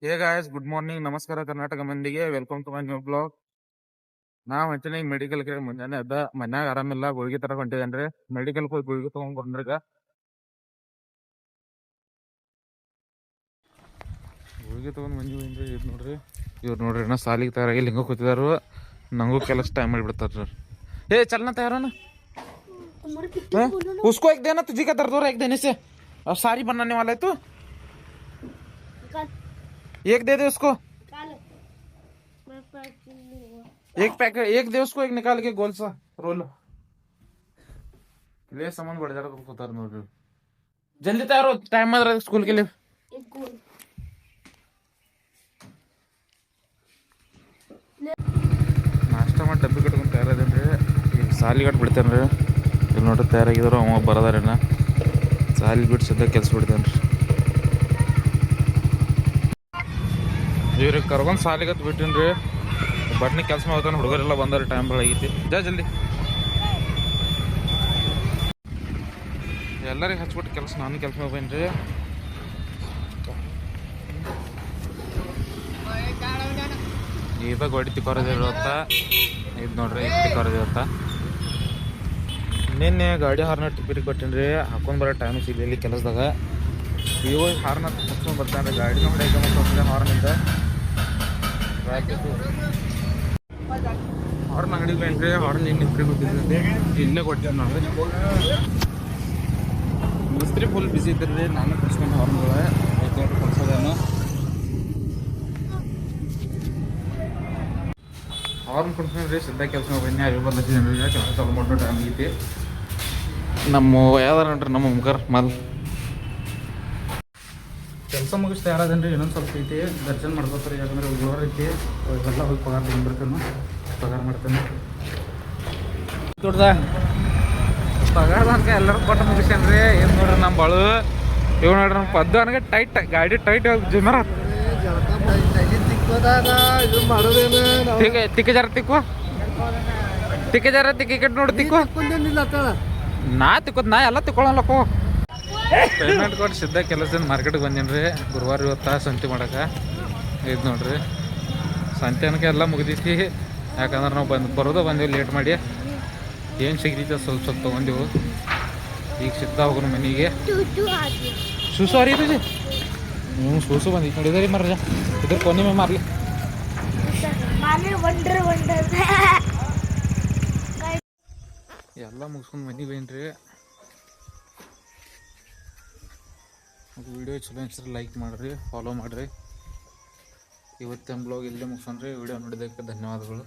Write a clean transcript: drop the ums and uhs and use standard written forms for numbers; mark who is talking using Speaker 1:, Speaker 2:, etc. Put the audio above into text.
Speaker 1: Hey guys, good morning, ನಮಸ್ಕಾರ ಕರ್ನಾಟಕ ಮಂದಿಗೆ. Welcome to my new blog. ನಾವ್ ಹಂಚನೆ ಮೆಡಿಕಲ್ಗೆ ಮುಂಜಾನೆ ಎದ್ದ ಮನ್ಯಾಗ ಆರಾಮಿಲ್ಲ, ಗುಳಿಗೆ ತರ ಹೊಂಟಿದೇನ್ರಿ. ಮೆಡಿಕಲ್ ಹೋಗಿ ಗುಳಿಗೆ ತಗೊಂಡ್ ಬಂದ್ರಿಗ ಗುಳಿಗೆ ತಗೊಂಡ್ ಬಂದಿವೇನ್ರಿ. ಇದು ನೋಡ್ರಿ, ಇವ್ರು ನೋಡ್ರಿ ನಾ ಸಾಲಿಗೆ ತಯಾರಾಗಿ ಹಿಂಗ ಕೂತಿದಾರು. ನಂಗೂ ಕೆಲಸ ಟೈಮ್ ಮಾಡಿಬಿಡ್ತಾರ. ए चलना तैयार हो ना? उसको एक देना, तुझी का दर्द हो रहा है एक देने से. अब सारी बनाने वाला है तू. एक दे दे उसको. एक पैकेट एक दे उसको, एक निकाल के गोल सा रोल. ले सामान बढ़ जाएगा तुमको उतार नोड़. जल्दी तैयार हो, टाइम मत रहा स्कूल के लिए. ನಾಷ್ಟ ಮಾಡಿ ಡಬ್ಬಿ ಕಟ್ಕೊಂಡು ತಯಾರದೇನ್ರಿ. ಈಗ ಸಾಲಿ ಗಟ್ಟು ಬಿಡ್ತೇನ್ರಿ. ಇಲ್ಲಿ ನೋಡ್ರಿ ತಯಾರಾಗಿದ್ರು, ಅವ ಬರೋದಾರೇನ. ಸಾಲಿ ಬಿಟ್ಟು ಸಿದ್ಧ ಕೆಲ್ಸ ಬಿಡ್ತೇನ್ರಿ. ಇವ್ರಿಗೆ ಕರ್ಕೊಂಡು ಸಾಲಿಗತ್ತು ಬಿಟ್ಟೇನ್ರಿ. ಬಟ್ನಿ ಕೆಲಸ ಮಾಡ್ತಾನೆ, ಹುಡುಗರೆಲ್ಲ ಬಂದಾರೆ, ಟೈಮ್ ಬೆಳಗೈತಿ. ಜಲ್ದಿ ಎಲ್ಲರಿಗೆ ಹಚ್ಬಿಟ್ಟು ಕೆಲಸ, ನಾನು ಕೆಲಸ ಮಾಡ್ಬೇನ್ರಿ. ಇವಾಗ ಗಾಡಿ ತಿಕ್ಕೋರದಿರುತ್ತ. ಇದು ನೋಡ್ರಿ, ಇದು ತಿಕ್ಕೋರದಿರುತ್ತ. ನಿನ್ನೆ ಗಾಡಿ ಹಾರ್ನ ಟಿಪ್ಪಿರಿ ಕೊಟ್ಟೇನ್ರಿ. ಹಾಕೊಂಡು ಬರೋ ಟೈಮ್ ಸಿಗಲಿ ಕೆಲಸದಾಗ. ಇವಾಗ ಹಾರ್ನ ಹಚ್ಕೊಂಡು ಬರ್ತಾನೆ, ಗಾಡಿನ ಹೊಡೆಯಕ್ಕೆ ಹಾರ್ನಿಂದ ಹಾರ್ನ್ ಅಂಗಡಿಗೆ ಬೇನ್ರಿ. ಹಾರ್ನ್ ಇನ್ನು ಇಬ್ಬರಿಗೆ ಗೊತ್ತಿದ್ರಿ, ಇಲ್ಲೇ ಕೊಟ್ಟೇವೆ ನೋಡ್ರಿ. ಮಿಸ್ತ್ರಿ ಫುಲ್ ಬಿಸಿ ಇದ್ರಿ. ನಾನು ಕಳ್ಸ್ಕೊಂಡು ಹಾರ್ನ್ಗಳ ನೋಡ್ರಿ ಕಳ್ಸೋದೇನು. ಹಾರ್ನ್ ಕೊಡ್ಸ್ಕೊಂಡ್ರಿ, ಸಿದ್ಧ ಕೆಲಸ ಬನ್ನಿ. ಅಯ್ಯೋ ಬರ್ಲತ್ತಿದ್ದೇನೆ, ಕೆಲಸ ಚಾಲು ಮಾಡೋ ಟೈಮ್ ಐತಿ. ನಮ್ಮ ಯಾವ್ದಾರ ನೋಡ್ರಿ, ನಮ್ಮ ಮುಖರ್ ಮಲ್ ಕೆಲಸ ಮುಗಿಸ್ತಾ ಯಾರಾದೇನ್ರಿ. ಇನ್ನೊಂದು ಸ್ವಲ್ಪ ಐತಿ, ದರ್ಶನ ಮಾಡ್ಕೋತಾರೆ. ಯಾಕಂದ್ರೆ ಗುರುವಾರ ಐತಿ, ಎಲ್ಲ ಹೋಗಿ ಪಗಾರ ತೊಗೊಂಡ್ಬರ್ತೇನೆ. ಪಗಾರ ಮಾಡ್ತೇನೆ ದೊಡ್ಡದ ಪಗಾರ ಅಂತ ಎಲ್ಲರೂ ಕೊಟ್ಟು ಮುಗಿಸ್ಯಾನ್ರಿ. ಏನು ನೋಡ್ರಿ ನಮ್ಮ ಬಾಳು ಇವ್ ನೋಡ್ರಿ, ನಮ್ಮ ಪದ್ದು ನನಗೆ ಟೈಟ್ ಗಾಡಿ ಟೈಟ್ ಜುಮರ ತಿಕ್ಕ ಜರ ತಿಕ್ಕು ತಿಕ್ಕ ಜರ ತಿಕ್ಕಿ ಕಟ್ ನೋಡಿ ತಿಕ್ಕು. ನಾ ತಿಕ್ಕೋದು, ನಾ ಎಲ್ಲ ತಿಕ್ಕೊಳ್ಳಲ್ಲಕ್ಕೋ. ಪೇಮೆಂಟ್ ಕೊಟ್ಟು ಸಿದ್ಧ ಕೆಲಸದಿಂದ ಮಾರ್ಕೆಟ್ಗೆ ಬಂದೇನ್ರಿ. ಗುರುವಾರ ಇವತ್ತ ಸಂತೆ ಮಾಡಕ್ಕೆ. ಇದು ನೋಡ್ರಿ, ಸಂತೆ ಅನ್ಕ ಎಲ್ಲ ಮುಗಿದೈತಿ. ಯಾಕಂದ್ರೆ ನಾವು ಬಂದೇವು ಲೇಟ್ ಮಾಡಿ. ಏನು ಸಿಗ್ತೈತೆ ಸ್ವಲ್ಪ ಸ್ವಲ್ಪ ತೊಗೊಂಡೆವು. ಈಗ ಸಿದ್ಧ ಹೋಗೋಣ ಮನೆಗೆ. ಸೂಸು ಅರಿ ತುಜಿ ಸೂಸು ಬಂದಿತ್ತು ನೋಡಿದ್ರಿ. ಮರ್ಜ ಇದ್ರ ಕೊನೆ ಮೇ ಮಾರ್ಲಿ. ಎಲ್ಲ ಮುಗಿಸ್ಕೊಂಡು ಮನೆಗೆ ಬೇನ್ರಿ. ವಿಡಿಯೋ ಚಲೋ ಅನ್ಸಿದ್ರೆ ಲೈಕ್ ಮಾಡಿರಿ, ಫಾಲೋ ಮಾಡಿರಿ. ಇವತ್ತಿನ ಬ್ಲಾಗ್ ಇಲ್ಲೇ ಮುಗಿಸೋಣ್ರಿ. ವಿಡಿಯೋ ನೋಡಿದ್ದಕ್ಕೆ ಧನ್ಯವಾದಗಳು.